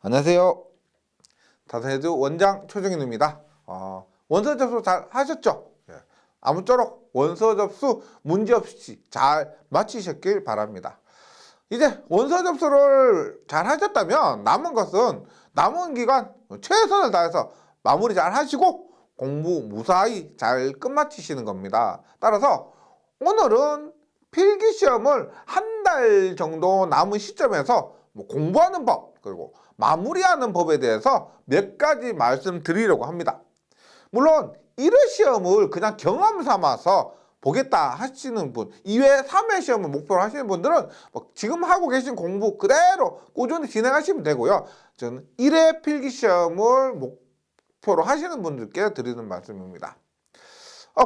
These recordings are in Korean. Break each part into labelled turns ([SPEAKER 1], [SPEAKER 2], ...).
[SPEAKER 1] 안녕하세요. 다산헤드 원장 최정인입니다. 원서 접수 잘 하셨죠? 아무쪼록 원서 접수 문제없이 잘 마치셨길 바랍니다. 이제 원서 접수를 잘 하셨다면 남은 기간 최선을 다해서 마무리 잘 하시고 공부 무사히 잘 끝마치시는 겁니다. 따라서 오늘은 필기시험을 한 달 정도 남은 시점에서 공부하는 법 그리고 마무리하는 법에 대해서 몇 가지 말씀드리려고 합니다. 물론 1회 시험을 그냥 경험 삼아서 보겠다 하시는 분, 2회, 3회 시험을 목표로 하시는 분들은 지금 하고 계신 공부 그대로 꾸준히 진행하시면 되고요. 저는 1회 필기시험을 목표로 하시는 분들께 드리는 말씀입니다.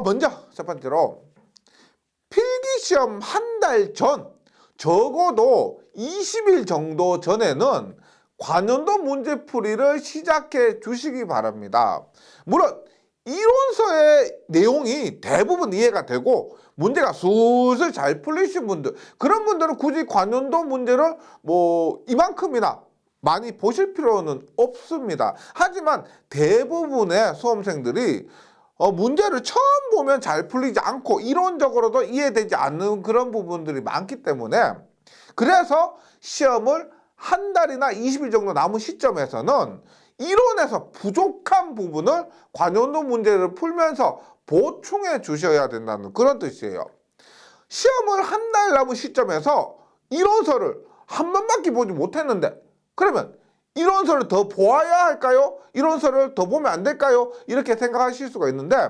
[SPEAKER 1] 먼저 첫 번째로 필기시험 한 달 전, 적어도 20일 정도 전에는 관연도 문제풀이를 시작해 주시기 바랍니다. 물론 이론서의 내용이 대부분 이해가 되고 문제가 술술 잘 풀리신 분들, 그런 분들은 굳이 관연도 문제를 이만큼이나 많이 보실 필요는 없습니다. 하지만 대부분의 수험생들이 문제를 처음 보면 잘 풀리지 않고 이론적으로도 이해되지 않는 그런 부분들이 많기 때문에, 그래서 시험을 한 달이나 20일 정도 남은 시점에서는 이론에서 부족한 부분을 관연도 문제를 풀면서 보충해 주셔야 된다는 그런 뜻이에요. 시험을 한 달 남은 시점에서 이론서를 한 번밖에 보지 못했는데, 그러면 이론서를 더 보아야 할까요? 이론서를 더 보면 안 될까요? 이렇게 생각하실 수가 있는데,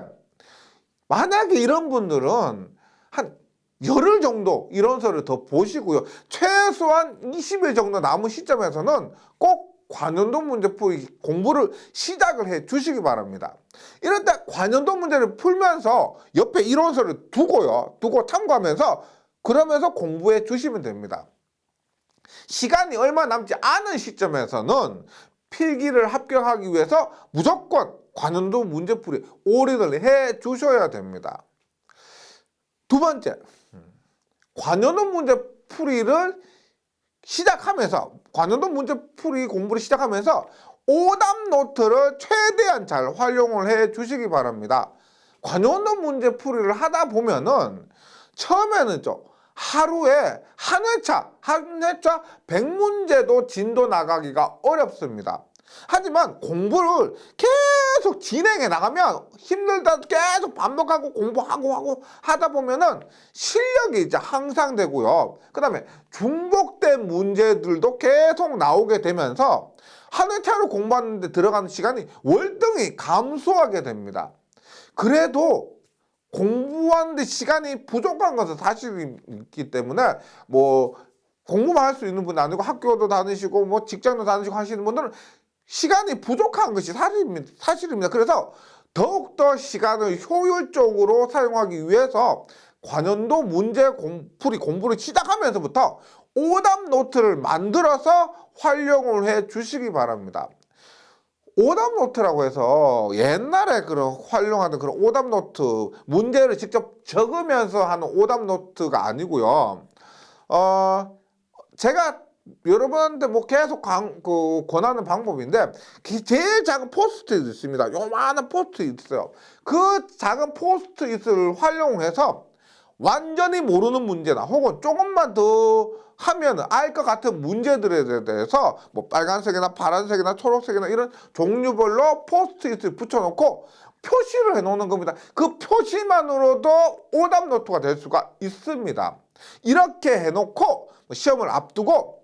[SPEAKER 1] 만약에 이런 분들은 한 열흘 정도 이론서를 더 보시고요. 최소한 20일 정도 남은 시점에서는 꼭 관연도 문제풀이 공부를 시작을 해 주시기 바랍니다. 이럴 때 관연도 문제를 풀면서 옆에 이론서를 두고 참고하면서 그러면서 공부해 주시면 됩니다. 시간이 얼마 남지 않은 시점에서는 필기를 합격하기 위해서 무조건 관연도 문제풀이 올인을 해 주셔야 됩니다. 두 번째, 관연도 문제풀이를 시작하면서, 관연도 문제풀이 공부를 시작하면서 오답 노트를 최대한 잘 활용을 해 주시기 바랍니다. 관연도 문제풀이를 하다 보면은 처음에는 하루에 한 회차 100문제도 진도 나가기가 어렵습니다. 하지만 공부를 계속 진행해 나가면 힘들다도 계속 반복하고 공부하고 하다 보면은 실력이 이제 향상되고요. 그 다음에 중복된 문제들도 계속 나오게 되면서 한 회차로 공부하는데 들어가는 시간이 월등히 감소하게 됩니다. 그래도 공부하는데 시간이 부족한 것은 사실이기 때문에 공부만 할 수 있는 분이 아니고 학교도 다니시고 직장도 다니시고 하시는 분들은 시간이 부족한 것이 사실입니다. 그래서 더욱더 시간을 효율적으로 사용하기 위해서 관연도 문제풀이 공부를 시작하면서부터 오답 노트를 만들어서 활용을 해 주시기 바랍니다. 오답 노트라고 해서 옛날에 활용하던 그런 오답 노트, 문제를 직접 적으면서 하는 오답 노트가 아니고요. 제가 여러분한테 계속 권하는 방법인데, 제일 작은 포스트잇 있습니다. 요만한 포스트잇 있어요. 그 작은 포스트잇을 활용해서 완전히 모르는 문제나 혹은 조금만 더 하면 알 것 같은 문제들에 대해서 빨간색이나 파란색이나 초록색이나 이런 종류별로 포스트잇을 붙여놓고 표시를 해놓는 겁니다. 그 표시만으로도 오답 노트가 될 수가 있습니다. 이렇게 해놓고 시험을 앞두고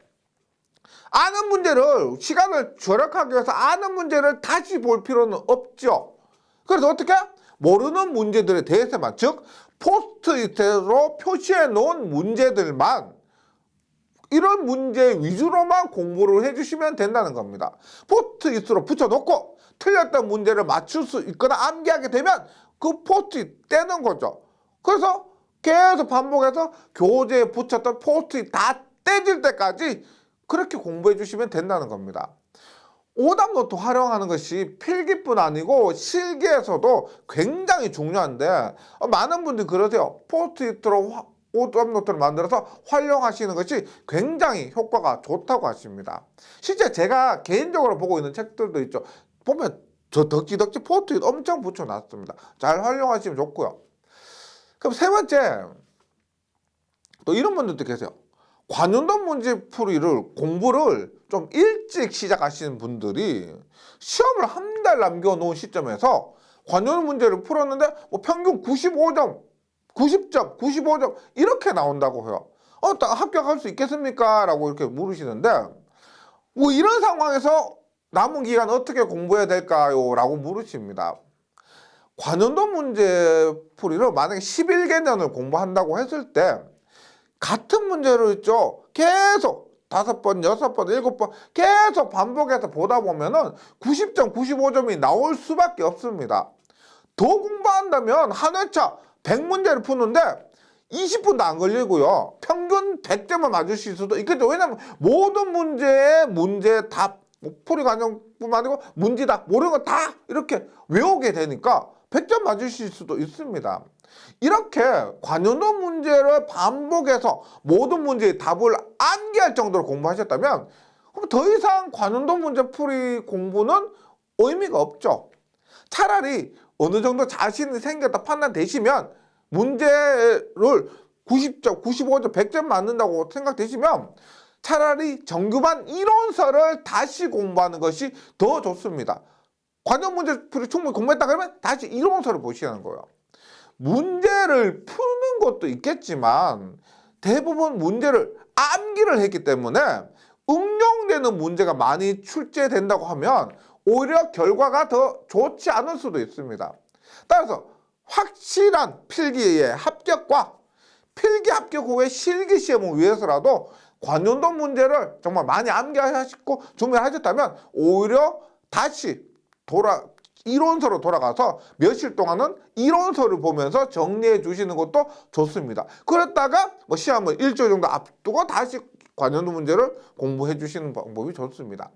[SPEAKER 1] 아는 문제를, 시간을 절약하기 위해서 아는 문제를 다시 볼 필요는 없죠. 그래서 어떻게? 모르는 문제들에 대해서만, 즉 포스트잇으로 표시해 놓은 문제들만, 이런 문제 위주로만 공부를 해주시면 된다는 겁니다. 포스트잇으로 붙여놓고 틀렸던 문제를 맞출 수 있거나 암기하게 되면 그 포스트잇 떼는 거죠. 그래서 계속 반복해서 교재에 붙였던 포스트잇 다 떼질 때까지 그렇게 공부해 주시면 된다는 겁니다. 오답 노트 활용하는 것이 필기뿐 아니고 실기에서도 굉장히 중요한데, 많은 분들이 그러세요. 포스트잇으로 오답 노트를 만들어서 활용하시는 것이 굉장히 효과가 좋다고 하십니다. 실제 제가 개인적으로 보고 있는 책들도 있죠. 보면 저 덕지덕지 포트잇 엄청 붙여놨습니다. 잘 활용하시면 좋고요. 그럼 세 번째, 또 이런 분들도 계세요. 관운동 문제풀이를 공부를 좀 일찍 시작하시는 분들이 시험을 한 달 남겨놓은 시점에서 관운동 문제를 풀었는데 뭐 평균 95점, 90점, 95점 이렇게 나온다고 해요. 합격할 수 있겠습니까? 라고 이렇게 물으시는데 뭐 이런 상황에서 남은 기간 어떻게 공부해야 될까요? 라고 물으십니다. 관운동 문제풀이를 만약에 11개년을 공부한다고 했을 때 같은 문제를 있죠. 계속 5번, 6번, 7번 계속 반복해서 보다 보면은 90점, 95점이 나올 수밖에 없습니다. 더 공부한다면 한 회차 100문제를 푸는데 20분도 안 걸리고요. 평균 100점을 맞으실 수도 있겠죠. 왜냐면 모든 문제의 문제 답, 풀이 과정뿐만 아니고 문제답 모르는 거 다 이렇게 외우게 되니까 100점 맞으실 수도 있습니다. 이렇게 관운동 문제를 반복해서 모든 문제의 답을 암기할 정도로 공부하셨다면 그럼 더 이상 관운동 문제 풀이 공부는 의미가 없죠. 차라리 어느 정도 자신이 생겼다 판단되시면 문제를 90점, 95점, 100점 맞는다고 생각되시면 차라리 정규반 이론서를 다시 공부하는 것이 더 좋습니다. 관련 문제풀이 충분히 공부했다 그러면 다시 이론서를 보시는 거예요. 문제를 푸는 것도 있겠지만 대부분 문제를 암기를 했기 때문에 응용되는 문제가 많이 출제된다고 하면 오히려 결과가 더 좋지 않을 수도 있습니다. 따라서 확실한 필기의 합격과 필기 합격 후의 실기 시험을 위해서라도 관운동 문제를 정말 많이 암기하시고 준비를 하셨다면 오히려 다시 이론서로 돌아가서 며칠 동안은 이론서를 보면서 정리해 주시는 것도 좋습니다. 그랬다가 뭐 시험을 일주일 정도 앞두고 다시 관운동 문제를 공부해 주시는 방법이 좋습니다.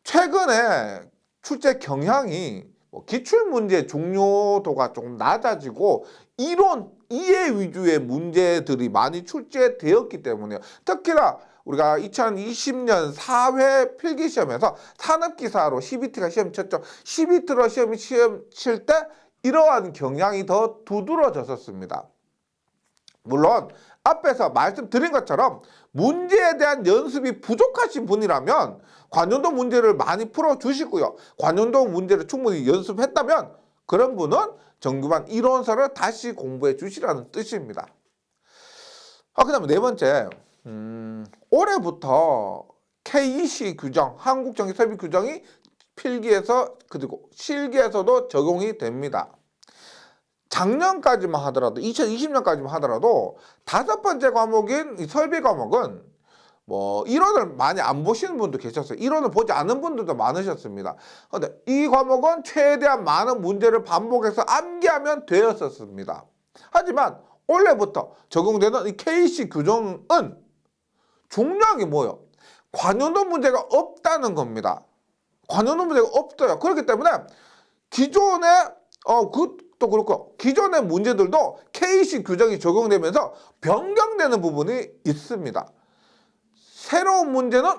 [SPEAKER 1] 최근에 출제 경향이 기출문제 중요도가 조금 낮아지고 이론, 이해 위주의 문제들이 많이 출제되었기 때문에요. 특히나 우리가 2020년 4회 필기시험에서 산업기사로 CBT가 시험 쳤죠. CBT로 시험 칠 때 이러한 경향이 더 두드러졌었습니다. 물론 앞에서 말씀드린 것처럼 문제에 대한 연습이 부족하신 분이라면 관운동 문제를 많이 풀어주시고요. 관운동 문제를 충분히 연습했다면 그런 분은 정규반 이론서를 다시 공부해 주시라는 뜻입니다. 그 다음에 네 번째, 올해부터 KEC 규정, 한국정기설비 규정이 필기에서 그리고 실기에서도 적용이 됩니다. 작년까지만 하더라도 2020년까지만 하더라도 5번째 과목인 이 설비 과목은 뭐 이론을 많이 안 보시는 분도 계셨어요. 이론을 보지 않은 분들도 많으셨습니다. 그런데 이 과목은 최대한 많은 문제를 반복해서 암기하면 되었었습니다. 하지만 올해부터 적용되는 이 KC 규정은 중요한 게 뭐예요? 관운동 문제가 없다는 겁니다. 관운동 문제가 없어요. 그렇기 때문에 기존의 그것도 그렇고 기존의 문제들도 KC 규정이 적용되면서 변경되는 부분이 있습니다. 새로운 문제는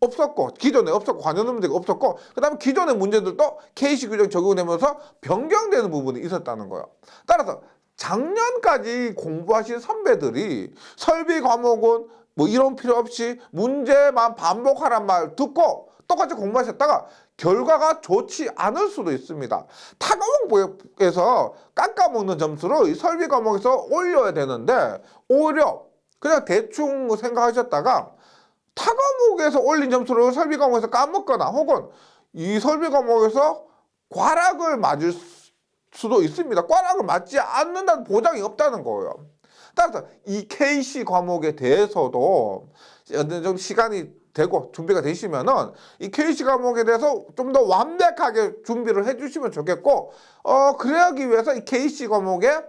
[SPEAKER 1] 없었고 기존에 없었고 관련된 문제가 없었고 그 다음에 기존의 문제들도 KC 규정이 적용되면서 변경되는 부분이 있었다는 거예요. 따라서 작년까지 공부하신 선배들이 설비 과목은 뭐 이론 필요 없이 문제만 반복하란 말 듣고 똑같이 공부하셨다가 결과가 좋지 않을 수도 있습니다. 타과목에서 깎아먹는 점수를 이 설비 과목에서 올려야 되는데 오히려 그냥 대충 생각하셨다가 타과목에서 올린 점수를 설비 과목에서 까먹거나 혹은 이 설비 과목에서 과락을 맞을 수도 있습니다. 과락을 맞지 않는다는 보장이 없다는 거예요. 따라서 이 KC 과목에 대해서도 어느 정도 시간이 되고 준비가 되시면은 이 KC 과목에 대해서 좀 더 완벽하게 준비를 해주시면 좋겠고, 그러기 위해서 이 KC 과목의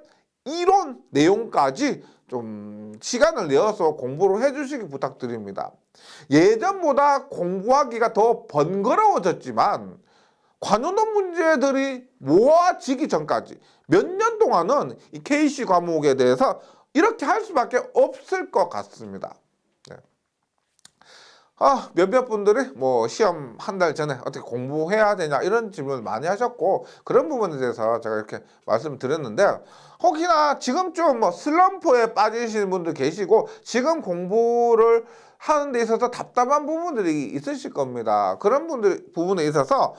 [SPEAKER 1] 이론 내용까지 좀 시간을 내어서 공부를 해주시기 부탁드립니다. 예전보다 공부하기가 더 번거로워졌지만 관운동 문제들이 모아지기 전까지 몇 년 동안은 이 KC 과목에 대해서 이렇게 할 수밖에 없을 것 같습니다. 네. 몇몇 분들이 뭐 시험 한 달 전에 어떻게 공부해야 되냐 이런 질문을 많이 하셨고 그런 부분에 대해서 제가 이렇게 말씀드렸는데 혹시나 지금쯤 뭐 슬럼프에 빠지시는 분들 계시고 지금 공부를 하는 데 있어서 답답한 부분들이 있으실 겁니다. 그런 분들 부분에 있어서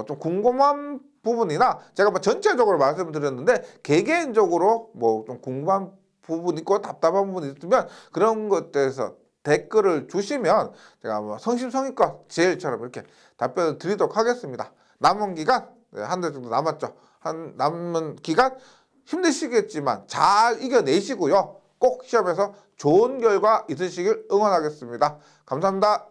[SPEAKER 1] 좀 궁금한 부분이나 제가 뭐 전체적으로 말씀드렸는데 개개인적으로 뭐 좀 궁금한 부분 있고 답답한 부분이 있으면 그런 것들에서 댓글을 주시면 제가 뭐 성심성의껏 제일처럼 이렇게 답변을 드리도록 하겠습니다. 남은 기간 한 달 정도 남았죠. 남은 기간 힘드시겠지만 잘 이겨내시고요. 꼭 시험에서 좋은 결과 있으시길 응원하겠습니다. 감사합니다.